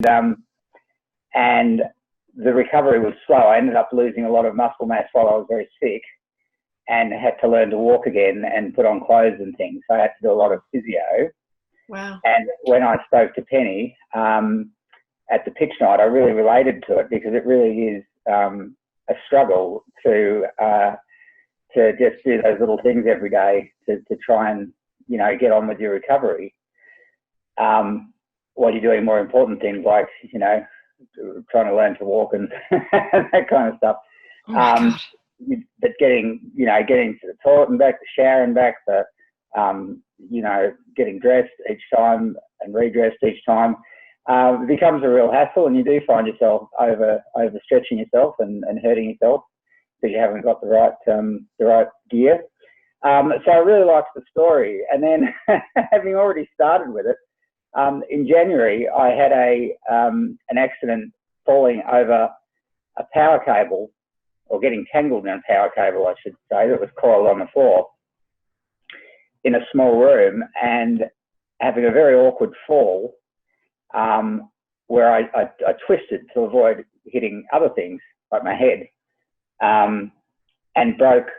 and the recovery was slow. I ended up losing a lot of muscle mass while I was very sick, and had to learn to walk again and put on clothes and things. So I had to do a lot of physio. Wow. And when I spoke to Penny at the pitch night, I really related to it, because it really is a struggle to just do those little things every day to try and, get on with your recovery. While you're doing more important things like, trying to learn to walk and that kind of stuff. Oh my God. But getting to the toilet and back, the shower and back, getting dressed each time and redressed each time, it becomes a real hassle, and you do find yourself overstretching yourself and hurting yourself because you haven't got the right gear. So I really liked the story, and then having already started with it, in January I had an accident falling over a power cable, or getting tangled in a power cable, I should say, that was coiled on the floor in a small room, and having a very awkward fall where I twisted to avoid hitting other things like my head, and broke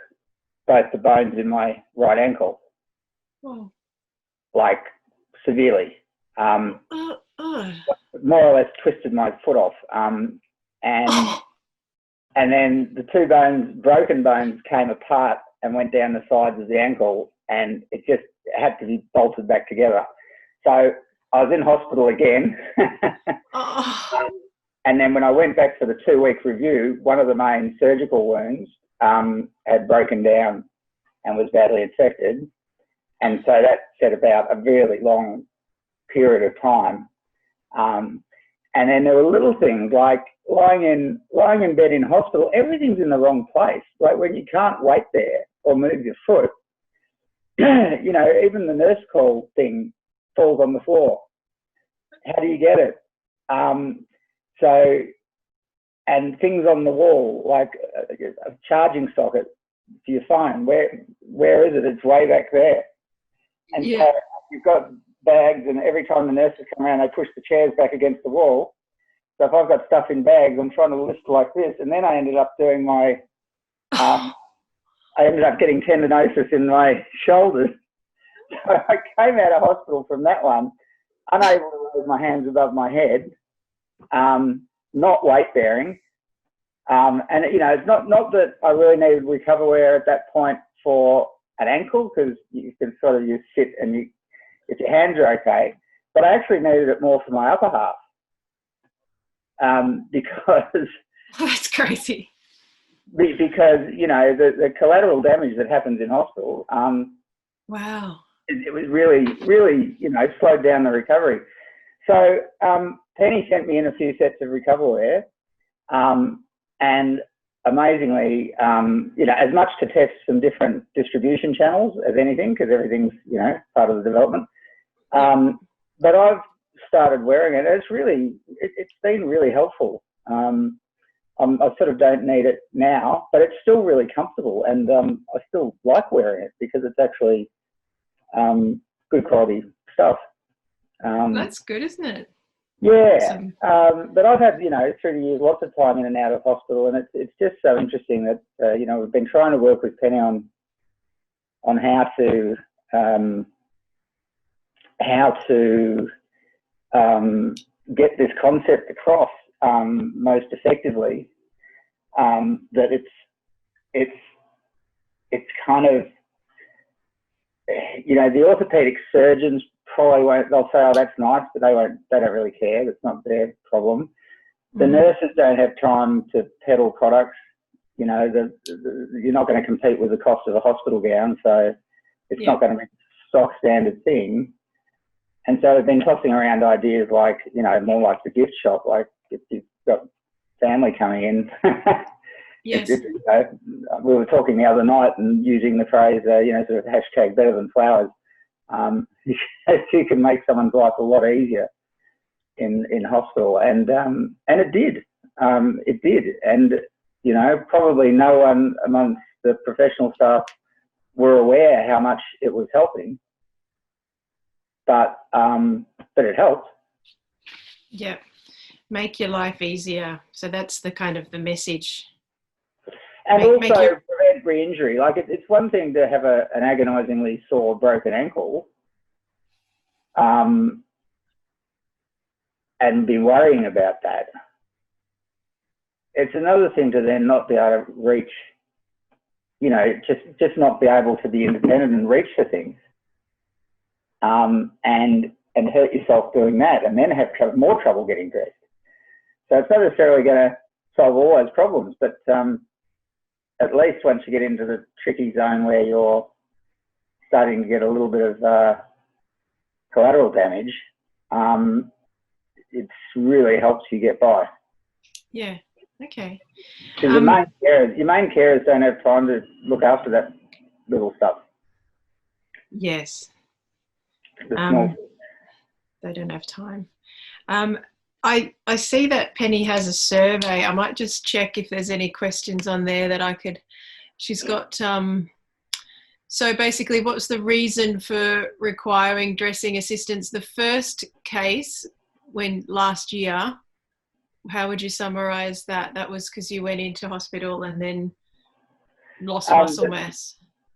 both the bones in my right ankle. Oh. Like severely. More or less twisted my foot off. And then the two broken bones came apart and went down the sides of the ankle, and it just had to be bolted back together. So I was in hospital again. And then when I went back for the 2-week review, one of the main surgical wounds had broken down and was badly infected. And so that set about a really long period of time. And then there were little things like lying in bed in hospital, everything's in the wrong place. Like when you can't wait there or move your foot, even the nurse call thing falls on the floor. How do you get it? And things on the wall, like a charging socket for your phone, where is it? It's way back there. And so you've got bags, and every time the nurses come around, they push the chairs back against the wall. So if I've got stuff in bags, I'm trying to lift like this. And then I ended up doing I ended up getting tendinosis in my shoulders. So I came out of hospital from that one, unable to raise my hands above my head, not weight bearing. And it's not that I really needed Recovawear at that point for an ankle, because you can sort of sit and if your hands are okay, but I actually needed it more for my upper half. Because that's crazy. Because the collateral damage that happens in hospital. Wow. It was really, really, slowed down the recovery. So Penny sent me in a few sets of Recovawear, and amazingly, as much to test some different distribution channels as anything, because everything's, part of the development. But I've started wearing it. It's been really helpful. I sort of don't need it now, but it's still really comfortable, and I still like wearing it because it's actually good quality stuff. That's good, isn't it? Yeah. Awesome. But I've had, through the years, lots of time in and out of hospital, and it's just so interesting that, we've been trying to work with Penny on how to get this concept across most effectively. That it's kind of, the orthopedic surgeons probably won't. They'll say, "Oh, that's nice," but they don't really care. That's not their problem. The nurses don't have time to peddle products. You're not going to compete with the cost of a hospital gown, so it's not going to be a stock standard thing. And so they've been tossing around ideas like, more like the gift shop, like if you've got family coming in. Yes. We were talking the other night and using the phrase, sort of hashtag better than flowers. You can make someone's life a lot easier in hospital, and it did. It did, and probably no one amongst the professional staff were aware how much it was helping, but it helped. Yeah. Make your life easier. So that's the kind of the message. And also prevent re-injury. Like it's one thing to have an agonisingly sore broken ankle, and be worrying about that. It's another thing to then not be able to reach, you know, just not be able to be independent and reach for things, and hurt yourself doing that, and then have more trouble getting dressed. So it's not necessarily going to solve all those problems, but at least once you get into the tricky zone where you're starting to get a little bit of collateral damage, it really helps you get by. Yeah. Okay. Because your main carers don't have time to look after that little stuff. Yes. They don't have time. I see that Penny has a survey. I might just check if there's any questions on there that I could. She's got. So basically, what's the reason for requiring dressing assistance? The first case, when last year, how would you summarise that? That was because you went into hospital and then lost muscle mass.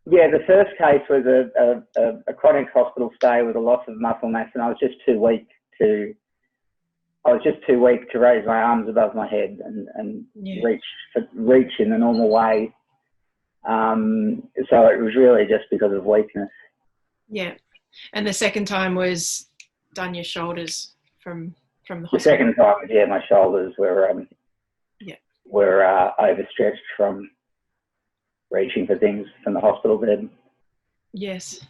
Yeah, the first case was a chronic hospital stay with a loss of muscle mass, and I was just too weak to raise my arms above my head and reach in the normal way. So it was really just because of weakness. Yeah, and the second time was done your shoulders from the hospital. The second time, yeah, my shoulders were overstretched from reaching for things from the hospital bed. Yes,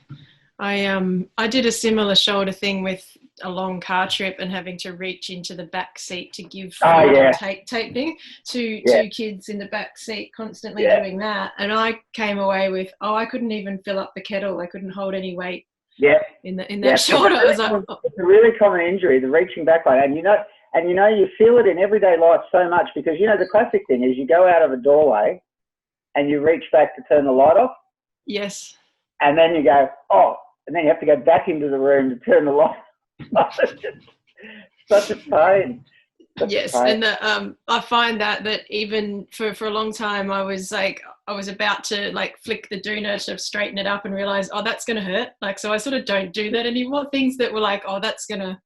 I did a similar shoulder thing with a long car trip and having to reach into the back seat to give taping to two kids in the back seat, constantly doing that. And I came away with, I couldn't even fill up the kettle. I couldn't hold any weight. In that shoulder. I was like, it's a really common injury, the reaching back like that. And you feel it in everyday life so much because the classic thing is you go out of a doorway and you reach back to turn the light off. Yes. And then you go, and then you have to go back into the room to turn the light off. It's just such a pain. Yes, and I find that even for a long time, I was about to flick the doona to straighten it up and realize, that's going to hurt. So I sort of don't do that anymore. Things that were that's going to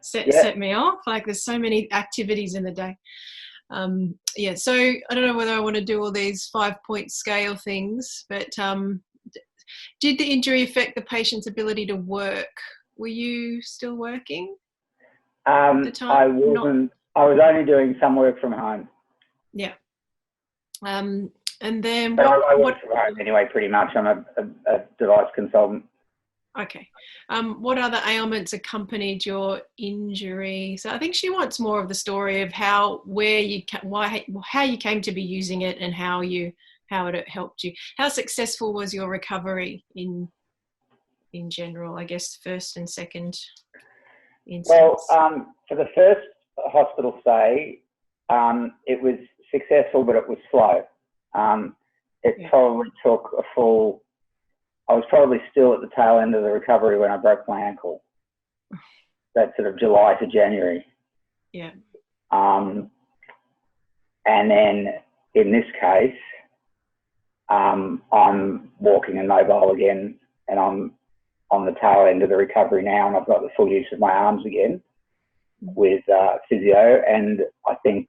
set me off. There's so many activities in the day. So I don't know whether I want to do all these 5-point scale things, but did the injury affect the patient's ability to work? Were you still working at the time? I wasn't. I was only doing some work from home. Yeah. And then but I work from home anyway, pretty much. I'm a device consultant. Okay. What other ailments accompanied your injury? So I think she wants more of the story of how you came to be using it and how it helped you. How successful was your recovery in general? I guess first and second instance. Well, for the first hospital stay, it was successful, but it was slow. Probably took a full. I was probably still at the tail end of the recovery when I broke my ankle. That's sort of July to January. Yeah. And then in this case, I'm walking and mobile again, and I'm on the tail end of the recovery now, and I've got the full use of my arms again with physio. And I think,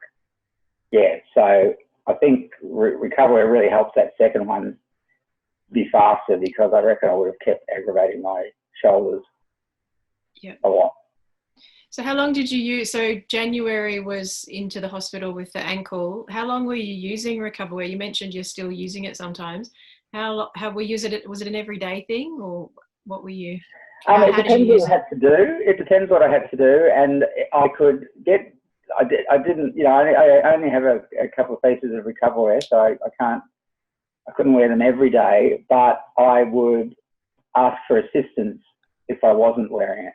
so I think Recovawear really helps that second one be faster, because I reckon I would have kept aggravating my shoulders a lot. So how long did you use? So January was into the hospital with the ankle. How long were you using Recovawear? You mentioned you're still using it sometimes. How we use it? Was it an everyday thing, or what were you? It depends what I had to do. It depends what I had to do, and I could get. I didn't. I only have a couple of pieces of Recovawear, so I couldn't wear them every day, but I would ask for assistance if I wasn't wearing it.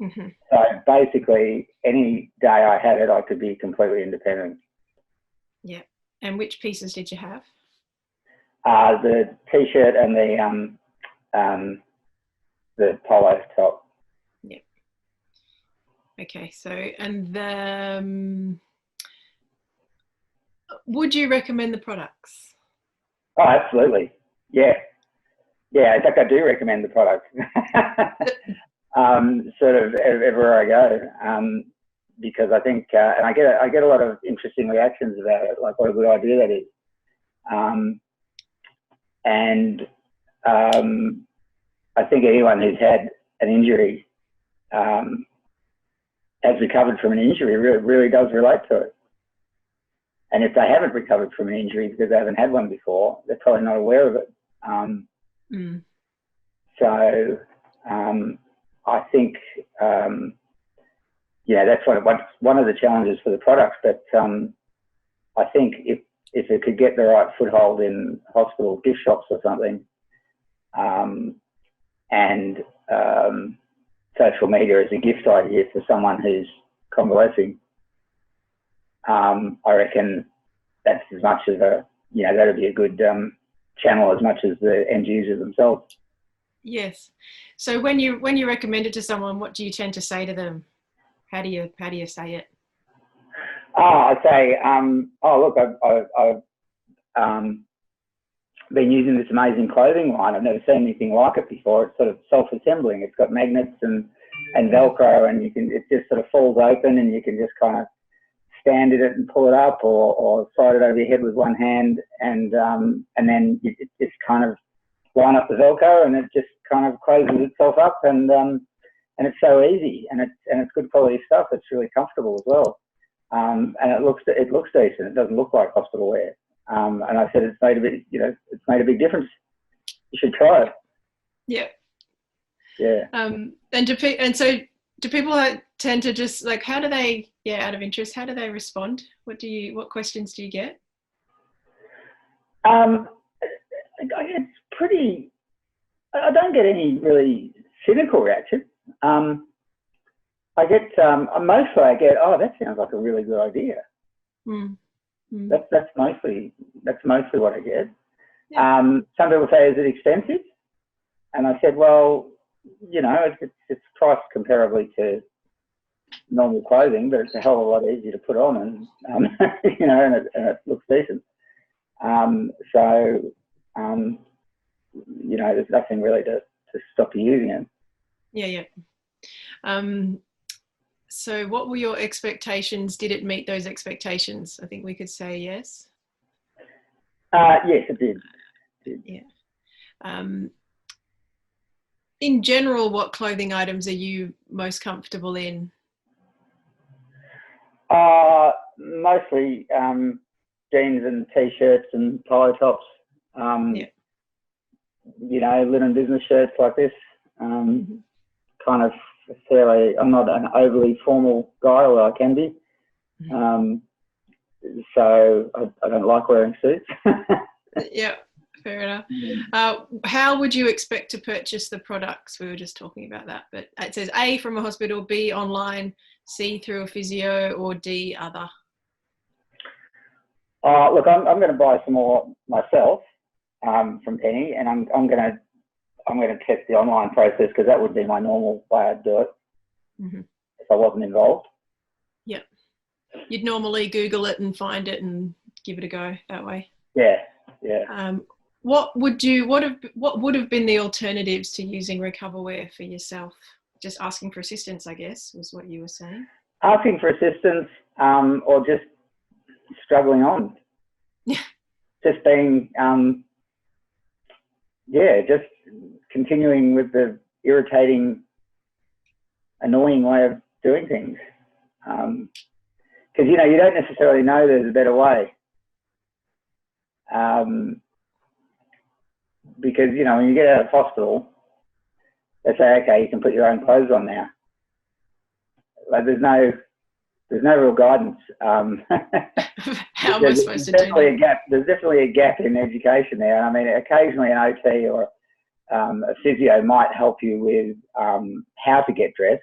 Mm-hmm. So basically, any day I had it, I could be completely independent. Yeah. And which pieces did you have? The t-shirt and the polo top. Yeah. Okay, so, and would you recommend the products? Oh, absolutely. Yeah. Yeah, in fact, I do recommend the product. Sort of everywhere I go, because I think, and I get a lot of interesting reactions about it, like what a good idea that is. And I think anyone who's had an injury, has recovered from an injury, really does relate to it. And if they haven't recovered from an injury because they haven't had one before, they're probably not aware of it. So I think, that's one of the challenges for the products. But I think if it could get the right foothold in hospital gift shops or something, and social media is a gift idea for someone who's convalescing, I reckon that's as much of that'd be a good channel as much as the end user themselves. Yes. So when you recommend it to someone, what do you tend to say to them? How do you say it? I say, look, I've been using this amazing clothing line. I've never seen anything like it before. It's sort of self-assembling. It's got magnets and Velcro, and it just sort of falls open, and you can just kind of stand in it and pull it up, or slide it over your head with one hand, and then you just kind of line up the Velcro, and it just kind of closes itself up, and it's so easy, and it's good quality stuff. It's really comfortable as well, and it looks decent. It doesn't look like hospital wear. And I said it's made a big difference. You should try it. Yeah. Yeah. And so do people tend to just like, how do they, out of interest, how do they respond? What questions do you get? It's pretty, I don't get any really cynical reaction. I get, mostly I get, oh, that sounds like a really good idea. That's mostly what I get. Yeah. Some people say, is it expensive? And I said, well, it's priced comparably to normal clothing, but it's a hell of a lot easier to put on, and and it looks decent. There's nothing really to stop you using it. Yeah. So what were your expectations? Did it meet those expectations? I think we could say yes. Yes, it did. Yeah. In general, what clothing items are you most comfortable in? Mostly jeans and t-shirts and polo tops. Linen business shirts like this. Kind of fairly. I'm not an overly formal guy, although I can be. So I don't like wearing suits. Yeah, fair enough. How would you expect to purchase the products? We were just talking about that, but it says A, from a hospital, B, online, C, through a physio, or D, other. Look, I'm going to buy some more myself from Penny, and I'm going to test the online process, because that would be my normal way I'd do it if I wasn't involved. Yeah, you'd normally Google it and find it and give it a go that way. Yeah. What would have been the alternatives to using Recovawear for yourself? Just asking for assistance, I guess, was what you were saying. Asking for assistance, or just struggling on. Yeah. Just being, just continuing with the irritating, annoying way of doing things. Because, you don't necessarily know there's a better way. Because, when you get out of hospital, they say, okay, you can put your own clothes on now. Like, there's no real guidance. How am I supposed to do that? There's definitely a gap in education there. I mean, occasionally an OT or a physio might help you with how to get dressed.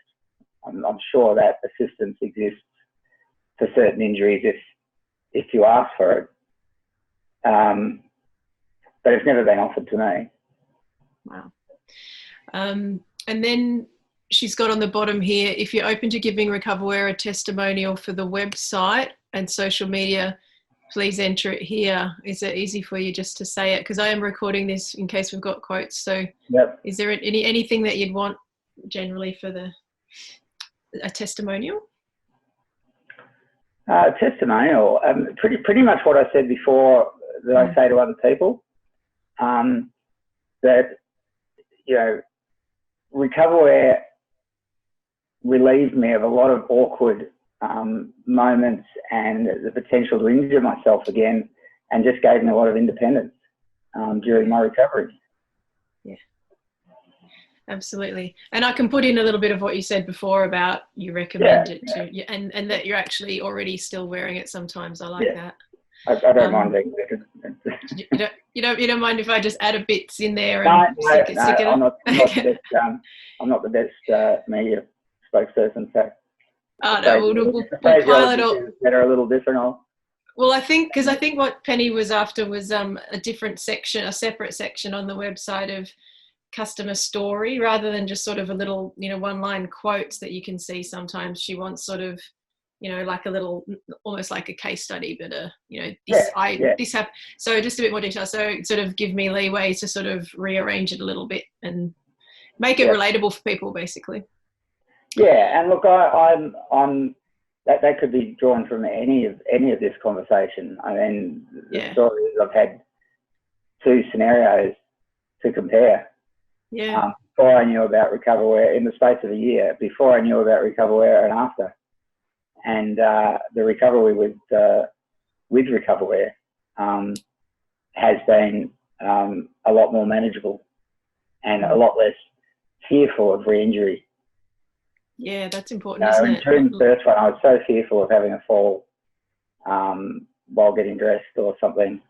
I'm sure that assistance exists for certain injuries if you ask for it. But it's never been offered to me. Wow. And then she's got on the bottom here, if you're open to giving Recovawear a testimonial for the website and social media, please enter it here. Is it easy for you just to say it? Because I am recording this in case we've got quotes. So is there anything that you'd want generally for a testimonial? Testimonial, pretty much what I said before that I say to other people, that, you know, Recovawear relieved me of a lot of awkward moments and the potential to injure myself again, and just gave me a lot of independence during my recovery. Yeah, absolutely. And I can put in a little bit of what you said before about you recommend it to, and that you're actually already still wearing it sometimes. I like that. I don't mind being different. You don't mind if I just add a bits in there No, and stick it I'm up? I'm not the best media spokesperson, so we'll pile it all. That are a little different. Well, I think what Penny was after was a different section, a separate section on the website of customer story, rather than just sort of a little, you know, one-line quotes that you can see sometimes. She wants sort of, you know, like a little, almost like a case study, but this happened. So just a bit more detail. So sort of give me leeway to sort of rearrange it a little bit and make it relatable for people, basically. Yeah, and look, I'm that could be drawn from any of this conversation. I mean, the story is I've had two scenarios to compare. Yeah. Before I knew about Recovawear, in the space of a year, before I knew about Recovawear and after. And the recovery with Recovawear has been a lot more manageable and a lot less fearful of re-injury. Yeah, that's important, isn't it? During the first one, I was so fearful of having a fall while getting dressed or something.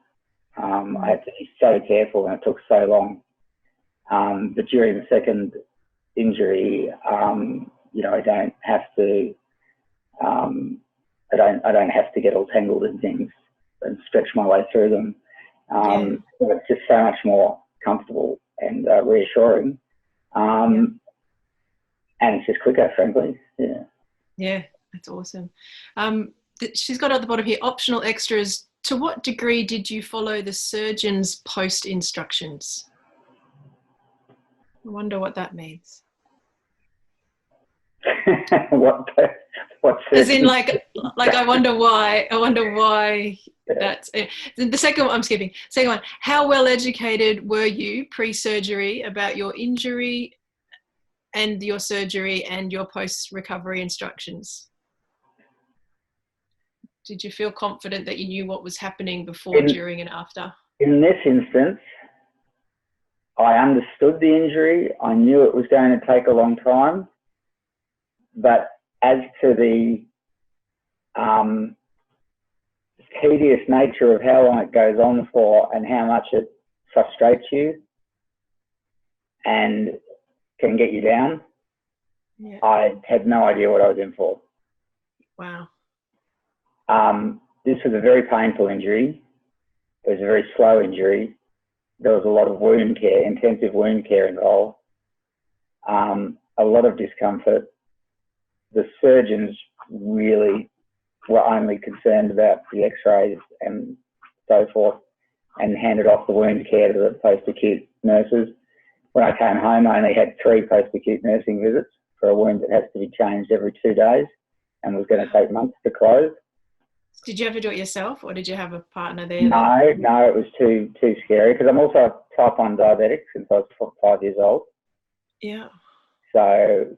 I had to be so careful, and it took so long. But during the second injury, you know, I don't have to. I don't have to get all tangled in things and stretch my way through them. It's just so much more comfortable and reassuring. And it's just quicker, frankly. Yeah, that's awesome. She's got at the bottom here, optional extras. To what degree did you follow the surgeon's post instructions? I wonder what that means. What as in like I wonder why that's it. The second one I'm skipping. Second one, how well educated were you pre-surgery about your injury and your surgery and your post-recovery instructions? Did you feel confident that you knew what was happening before, during and after? In this instance, I understood the injury. I knew it was going to take a long time. But as to the tedious nature of how long it goes on for and how much it frustrates you and can get you down, I had no idea what I was in for. Wow. This was a very painful injury. It was a very slow injury. There was a lot of wound care, intensive wound care involved, a lot of discomfort. The surgeons really were only concerned about the x-rays and so forth, and handed off the wound care to the post-acute nurses. When I came home, I only had 3 post-acute nursing visits for a wound that has to be changed every 2 days and was going to take months to close. Did you ever do it yourself, or did you have a partner there? No, it was too scary, because I'm also type 1 diabetic since I was 5 years old. Yeah. So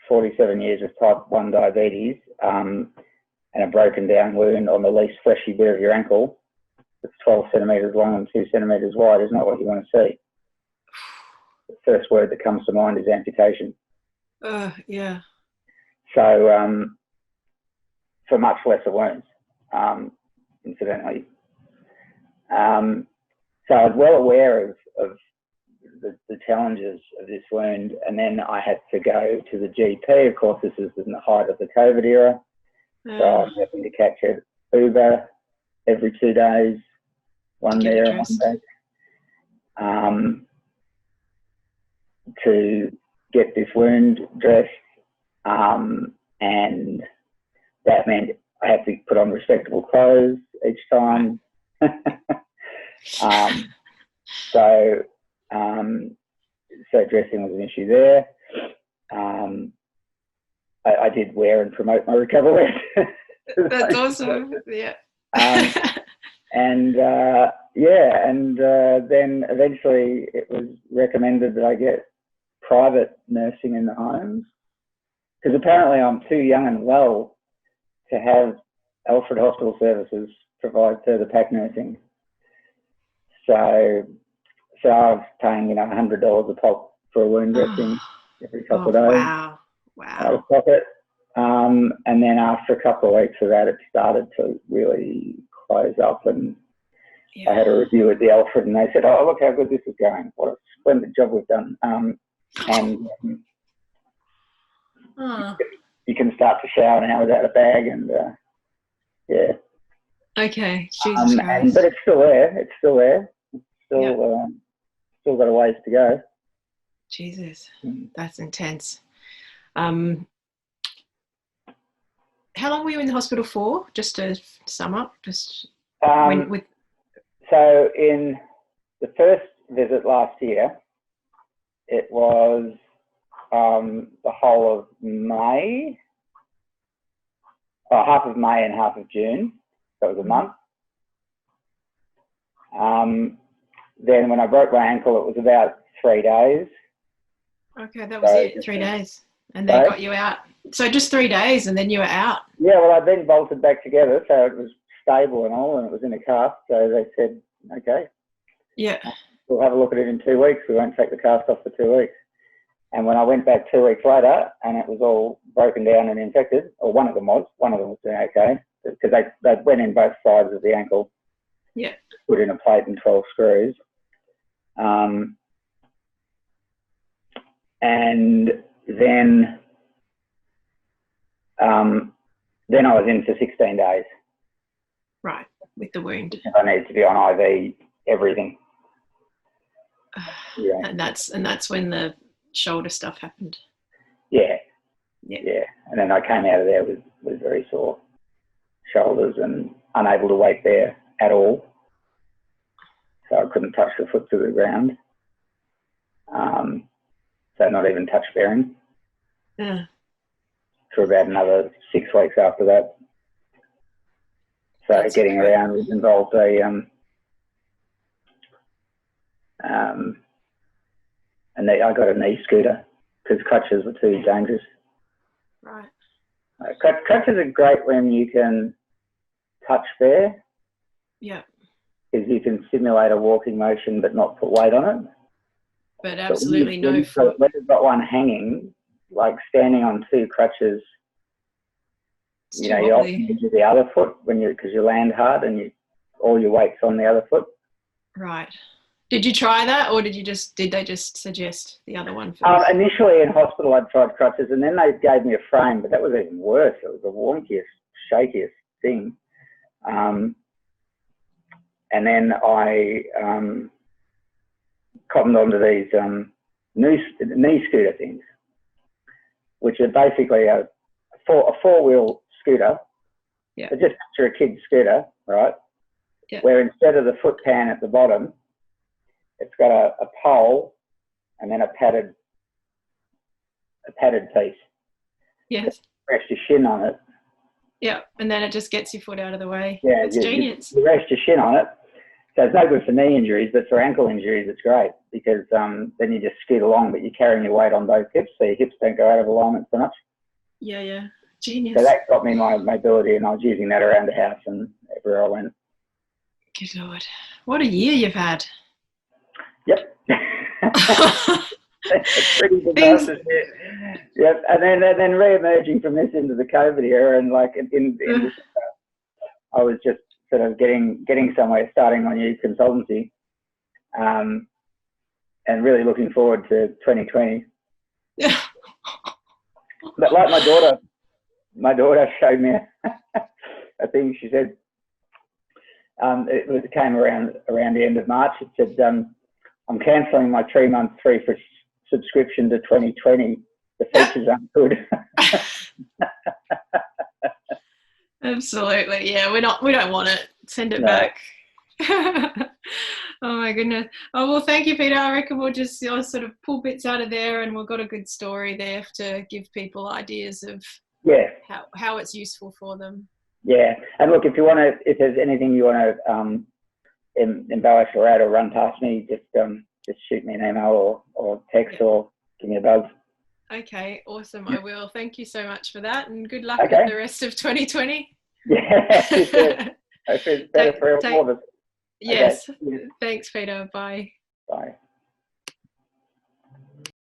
47 years of type 1 diabetes and a broken down wound on the least fleshy bit of your ankle that's 12 centimetres long and 2 centimetres wide is not what you want to see. The first word that comes to mind is amputation. Yeah. So for much lesser wounds, incidentally. So I was well aware of the challenges of this wound, and then I had to go to the GP. Of course, this is in the height of the COVID era, so I was having to catch an Uber every 2 days, one there and one back, get this wound dressed, and that meant I had to put on respectable clothes each time. So dressing was an issue there. I did wear and promote my Recovawear. That's awesome. Yeah. And then eventually it was recommended that I get private nursing in the homes, because apparently I'm too young and well to have Alfred Hospital Services provide further pack nursing. So I was paying, $100 a pop for a wound dressing every couple of days. Wow. Out of pocket. And then after a couple of weeks of that, it started to really close up, and I had a review at the Alfred, and they said, "Oh, look how good this is going. What a splendid job we've done." You can start to shower now without a bag, and Okay, Jesus Christ. but it's still there. It's still there. Still got a ways to go. Jesus, that's intense. How long were you in the hospital for? Just to sum up, So in the first visit last year, it was the whole of May, half of May and half of June. That was a month. Then when I broke my ankle, it was about 3 days. Okay, that was it, 3 days. And they got you out. So just 3 days and then you were out? Yeah, well, I then bolted back together, so it was stable and all, and it was in a cast. So they said, okay. Yeah. We'll have a look at it in 2 weeks. We won't take the cast off for 2 weeks. And when I went back 2 weeks later and it was all broken down and infected, or one of them was doing okay, because they went in both sides of the ankle. Yeah. Put in a plate and 12 screws. And then I was in for 16 days. Right, with the wound. I needed to be on IV, everything. And that's when the shoulder stuff happened. Yeah. And then I came out of there with very sore shoulders and unable to weight bear at all. So I couldn't touch the foot to the ground. So not even touch bearing. Yeah. For about another 6 weeks after that. So that's getting around was involved I got a knee scooter because crutches were too dangerous. Right. Crutches are great when you can touch bear. Yeah. Because you can simulate a walking motion but not put weight on it. But absolutely no foot. When you've got one hanging, like standing on 2 crutches, you often use the other foot because you land hard and all your weight's on the other foot. Right. Did you try that, or did they just suggest the other one first? Initially in hospital, I'd tried crutches, and then they gave me a frame, but that was even worse. It was the wonkiest, shakiest thing. And then I cottoned onto these knee scooter things, which are basically a 4-wheel scooter. Yeah. So just picture a kid's scooter, right? Yeah. Where instead of the foot pan at the bottom, it's got a pole and then a padded piece. Yes. Rest your shin on it. Yeah, and then it just gets your foot out of the way. Yeah, it's genius. You rest your shin on it. So it's no good for knee injuries, but for ankle injuries, it's great because then you just scoot along, but you're carrying your weight on both hips, so your hips don't go out of alignment so much. Yeah. Genius. So that got me my mobility, and I was using that around the house and everywhere I went. Good Lord. What a year you've had. Yep. It's pretty disastrous. Yep. And then re-emerging from this into the COVID era, and like in I was just sort of getting somewhere, starting my new consultancy, and really looking forward to 2020. Yeah. But like my daughter showed me a thing. She said it came around the end of March. It said, I'm cancelling my 3 month free subscription to 2020, the features aren't good. Absolutely. Yeah, we don't want it. Send it back. Oh my goodness. Oh well, thank you, Peter. I reckon we'll just sort of pull bits out of there, and we've got a good story there to give people ideas of how it's useful for them. Yeah, and look, if there's anything you want to embellish or add or run past me, just shoot me an email or text or give me a buzz. Okay, awesome. I will. Thank you so much for that, and good luck with the rest of 2020. Yeah, it's better for all of us. Yes. Okay. Thanks, Peter. Bye. Bye.